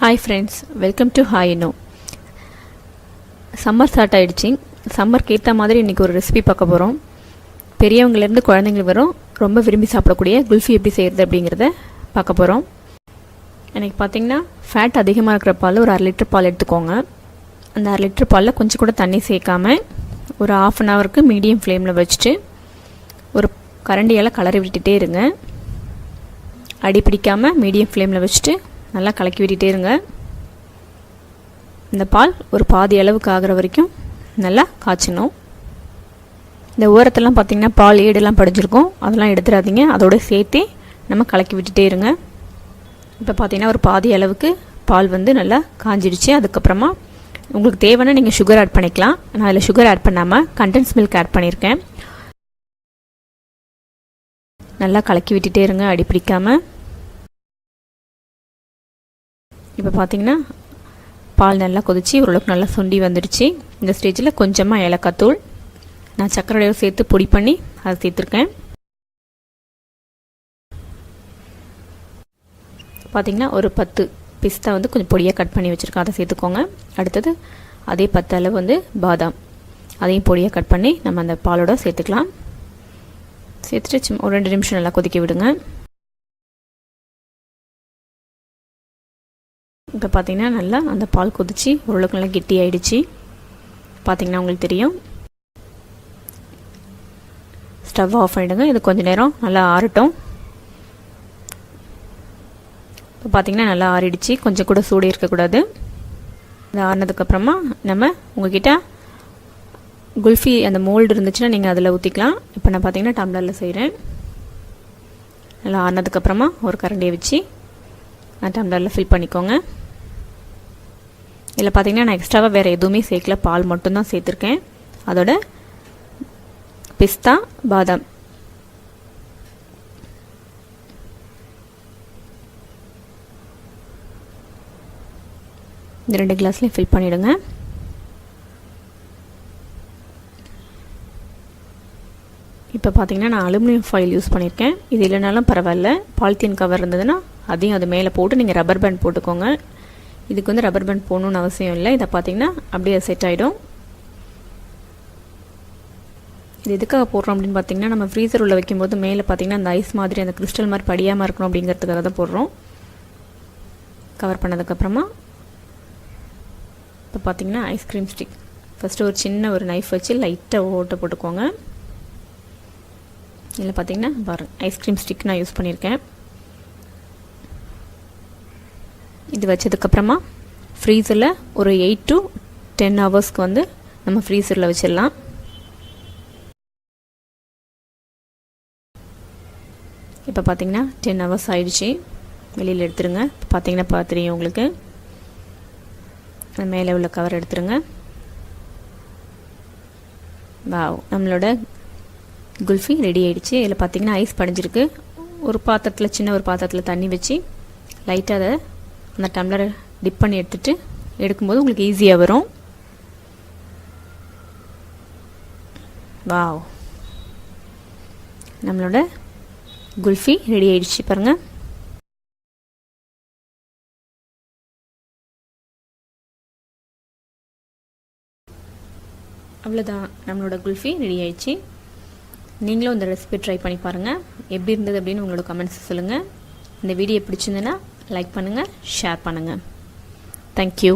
Hi friends, welcome to Hi-Inno. Summer start ஆகிடுச்சி. சம்மருக்கு ஏற்ற மாதிரி இன்றைக்கி ஒரு ரெசிபி பார்க்க போகிறோம். பெரியவங்கலேருந்து குழந்தைங்க வரும் ரொம்ப விரும்பி சாப்பிடக்கூடிய குல்ஃபி எப்படி செய்கிறது அப்படிங்கிறத பார்க்க போகிறோம். எனக்கு பார்த்திங்கன்னா ஃபேட் அதிகமாக இருக்கிற பால் ஒரு 1/2 லிட்டர் பால் எடுத்துக்கோங்க. அந்த 1/2 லிட்டர் பாலில் கொஞ்சம் கூட தண்ணி சேர்க்காமல் ஒரு 1/2 அன் ஹவருக்கு மீடியம் ஃப்ளேமில் வச்சுட்டு ஒரு கரண்டியால் கலரி விட்டுட்டே இருங்க. அடி பிடிக்காமல் மீடியம் ஃப்ளேமில் வச்சுட்டு நல்லா கலக்கி விட்டுட்டே இருங்க. இந்த பால் ஒரு பாதி அளவுக்கு ஆகிற வரைக்கும் நல்லா காய்ச்சணும். இந்த ஓரத்தெல்லாம் பார்த்திங்கன்னா பால் ஏடெல்லாம் படிஞ்சிருக்கும், அதெல்லாம் எடுத்துடாதீங்க. அதோடு சேர்த்தே நம்ம கலக்கி விட்டுட்டே இருங்க. இப்போ பார்த்திங்கன்னா ஒரு பாதி அளவுக்கு பால் வந்து நல்லா காஞ்சிடுச்சு. அதுக்கப்புறமா உங்களுக்கு தேவைன்னா நீங்கள் சுகர் ஆட் பண்ணிக்கலாம். நான் அதில் சுகர் ஆட் பண்ணாமல் கண்டென்ஸ் மில்க் ஆட் பண்ணியிருக்கேன். நல்லா கலக்கி விட்டுட்டே இருங்க அடி பிடிக்காமல். இப்போ பார்த்திங்கன்னா பால் நல்லா கொதிச்சு ஓரளவுக்கு நல்லா சுண்டி வந்துடுச்சு. இந்த ஸ்டேஜில் கொஞ்சமாக ஏலக்காய் தூள் நான் சர்க்கரையோடு சேர்த்து பொடி பண்ணி அதை சேர்த்துருக்கேன். பார்த்திங்கன்னா ஒரு 10 பிஸ்தா வந்து கொஞ்சம் பொடியாக கட் பண்ணி வச்சுருக்கேன், அதை சேர்த்துக்கோங்க. அடுத்தது அதே 10 அளவு வந்து பாதாம், அதையும் பொடியாக கட் பண்ணி நம்ம அந்த பாலோட சேர்த்துக்கலாம். சேர்த்துட்டு ஒரு 2 நிமிஷம் நல்லா கொதிக்க விடுங்க. இப்போ பார்த்திங்கன்னா நல்லா அந்த பால் கொதிச்சு ஓரளவுக்கு நல்லா கெட்டி ஆகிடுச்சு. பார்த்திங்கன்னா உங்களுக்கு தெரியும். ஸ்டவ் ஆஃப் பண்ணிவிடுங்க. இது கொஞ்சம் நேரம் நல்லா ஆறட்டும். இப்போ பார்த்திங்கன்னா நல்லா ஆறிடுச்சு, கொஞ்சம் கூட சூடு இருக்கக்கூடாது. இது ஆறினதுக்கப்புறமா நம்ம உங்கள்கிட்ட குல்ஃபி அந்த மோல்டு இருந்துச்சுன்னா நீங்கள் அதில் ஊற்றிக்கலாம். இப்போ நான் பார்த்திங்கன்னா டம்ளரில் செய்கிறேன். நல்லா ஆறினதுக்கப்புறமா ஒரு கரண்டியை வச்சு டம்ளரில் ஃபில் பண்ணிக்கோங்க. இதில் பார்த்திங்கன்னா நான் எக்ஸ்ட்ராவாக வேறு எதுவுமே சேர்க்கல, பால் மட்டும்தான் சேர்த்துருக்கேன். அதோட பிஸ்தா பாதாம் இந்த 2 கிளாஸ்லேயும் ஃபில் பண்ணிவிடுங்க. இப்போ பார்த்திங்கன்னா நான் அலுமினியம் ஃபாயில் யூஸ் பண்ணியிருக்கேன். இது இல்லைனாலும் பரவாயில்ல, பாலித்தீன் கவர் இருந்ததுன்னா அதையும் அது மேலே போட்டு நீங்கள் ரப்பர் பேண்ட் போட்டுக்கோங்க. இதுக்கு வந்து ரப்பர் பேண்ட் போடணுன்னு அவசியம் இல்லை. இதை பார்த்திங்கன்னா அப்படியே செட் ஆகிடும். இது எதுக்காக போடுறோம் அப்படின்னு பார்த்திங்கன்னா நம்ம ஃப்ரீசர் உள்ள வைக்கும்போது மேலே பார்த்திங்கன்னா அந்த ஐஸ் மாதிரி அந்த கிறிஸ்டல் மாதிரி படியாமல் இருக்கணும் அப்படிங்கிறதுக்காக தான் போடுறோம். கவர் பண்ணதுக்கப்புறமா இப்போ பார்த்திங்கன்னா ஐஸ்கிரீம் ஸ்டிக் ஃபஸ்ட்டு ஒரு சின்ன ஒரு நைஃப் வச்சு லைட்டாக ஓட்டை போட்டுக்கோங்க. இதில் பார்த்திங்கன்னா பாருங்கள் ஐஸ்கிரீம் ஸ்டிக் நான் யூஸ் பண்ணியிருக்கேன். இது வச்சதுக்கப்புறமா ஃப்ரீசரில் ஒரு 8 to 10 ஹவர்ஸ்க்கு வந்து நம்ம ஃப்ரீசரில் வச்சிடலாம். இப்போ பார்த்திங்கன்னா 10 ஹவர்ஸ் ஆயிடுச்சு. வெளியில் எடுத்துருங்க. இப்போ பார்த்திங்கன்னா பார்த்துருங்க உங்களுக்கு மேலே உள்ள கவர் எடுத்துருங்க. வாவ், நம்மளோட குல்ஃபி ரெடி ஆகிடுச்சு. இதில் பார்த்திங்கன்னா ஐஸ் படிஞ்சிருக்கு. ஒரு பாத்திரத்தில் சின்ன ஒரு பாத்திரத்தில் தண்ணி வச்சு லைட்டாக அதை அந்த டம்ளரை டிப் பண்ணி எடுக்கும்போது உங்களுக்கு ஈஸியாக வரும். வாவ், நம்மளோட குல்ஃபி ரெடி ஆகிடுச்சு பாருங்கள். அவ்வளோதான், நம்மளோட குல்ஃபி ரெடி ஆகிடுச்சு. நீங்களும் இந்த ரெசிபி ட்ரை பண்ணி பாருங்கள். எப்படி இருந்தது அப்படின்னு உங்களோட கமெண்ட்ஸ் சொல்லுங்கள். இந்த வீடியோ பிடிச்சிருந்ததுன்னா லைக் பண்ணுங்கள், ஷேர் பண்ணுங்கள். தேங்க்யூ.